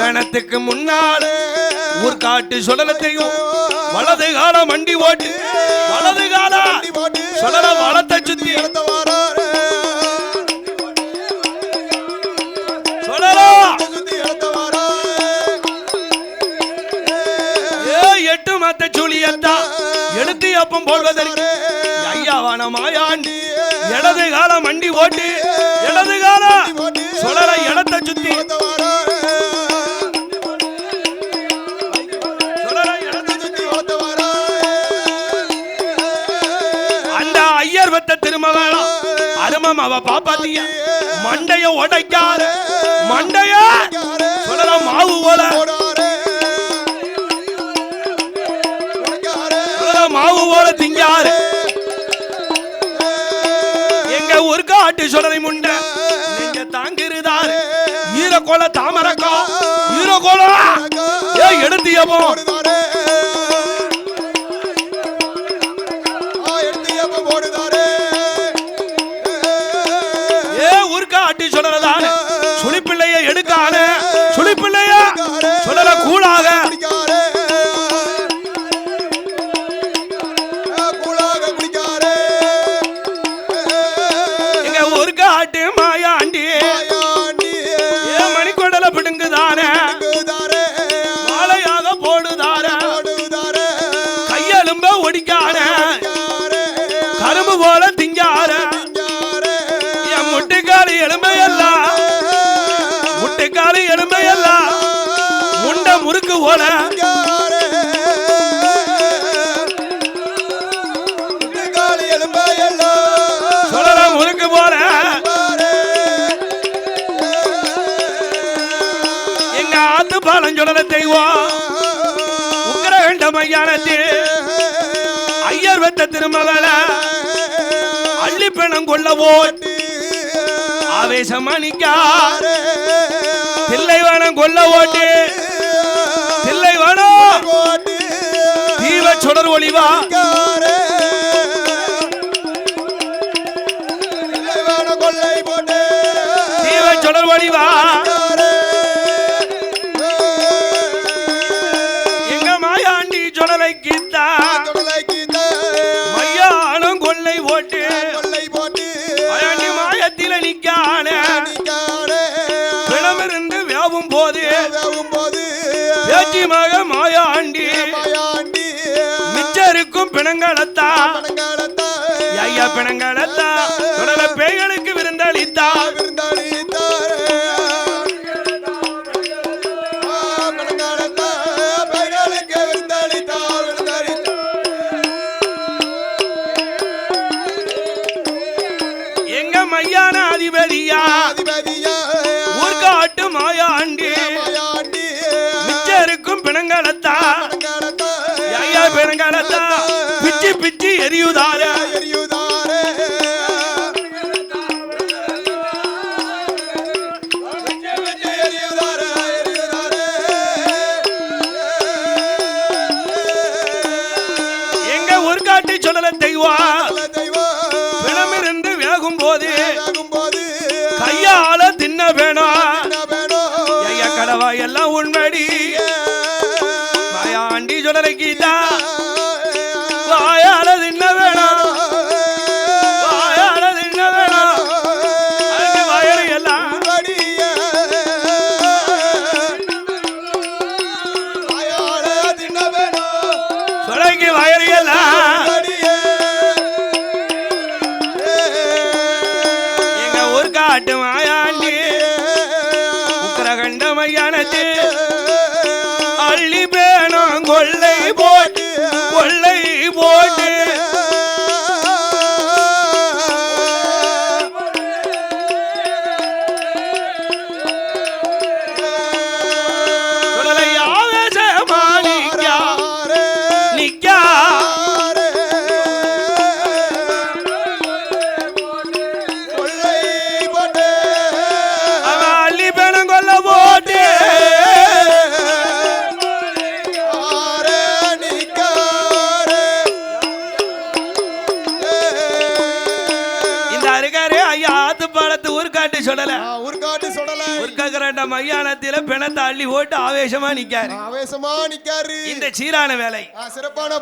வேணத்துக்கு முன்னால ஊர் காட்டு சுடலத்தையும் வலது கால மண்டி ஓட்டு வலது கால சுடல வளத்தை சுத்தி எட்டு மத்த சுழியத்தா எடுத்து அப்பம் போடுவதற்கு ஐயாவான மாயாண்டி இடது கால மண்டி ஓட்டு இடது கால சுடல இடத்தை சுத்தி அந்த ஐயர் வத்த திருமகளா அருமம் அவ பாப்பாத்திய மண்டைய உடைக்கார மண்டைய சுடல மாவு போல மாவு போல திங்காரு எங்க ஒரு காட்டு சுடலை முண்ட நீங்க தாங்கிருதாரு ஈரக்கோல தாமரக்கா ஈரக்கோல எடுத்தியப்போ ஒரு காட்டு சுடலதான சுழிப்பிள்ளைய எடுக்கான சுழிப்பிள்ளைய சுடல கூழாக கரும்பு போல திங்கார என் முட்டைக்காலி எலும்பையெல்லாம் முட்டைக்காலி எலும்பையெல்லாம் முண்ட முறுக்கு போல சுடல முறுக்கு போல எங்க ஆத்து பாலம் சுடல தெய்வம் உக்கரகண்ட மையானத்தில் ஐயர் வெத்த திருமகள அள்ளி பெணம் கொள்ளவோ ஆவேசமணிக்கார தில்லைவனம் கொல்ல ஓட்டு தில்லைவனம் தீவ சுடர் ஒளிவா தீவ சுடர் ஒளிவா எங்க மாயாண்டி சுடலை கீத்தா மாயாண்டி மிச்சருக்கும் பிணங்களத்தா ஐயா பிணங்களத்தா சுடல பேய்களுக்கு விருந்தளித்தா எங்க மையான அதிபதியா ஊர்காட்டு மாயாண்டி பிணங்களத்தா ஐயா பிணங்களத்தா பிச்சி பிச்சி எரியுதார எங்க ஒரு காட்டி சுடல தெய்வம் பிணமிருந்து வேகும் போது கையால தின்ன வேணும் ஐயா கடவா எல்லாம் உண்மடி மாயாண்டி சுடலை கீதா வாயால தின்ன வேணும் வாயால தின்ன வேணும் அதுக்கு வயறு எல்லாம் சுடலைக்கு வயறு எல்லாம் எங்க ஒரு காட்டு மாயாண்டி உக்கரகண்ட மையானத்து அள்ளி பேணும் கொள்ளை போட்டு கொள்ளை போட்டு அள்ளி பேணும் கொள்ள போட்டு ஊர்காட்டு சொல்லல ஊர்காட்டு சொல்லல ஊர்காக்கிற மையானத்தில பிணத்தை அள்ளி போட்டு ஆவேசமா நிக்காரு ஆவேசமா நிக்காரு இந்த சீரான வேலை சிறப்பான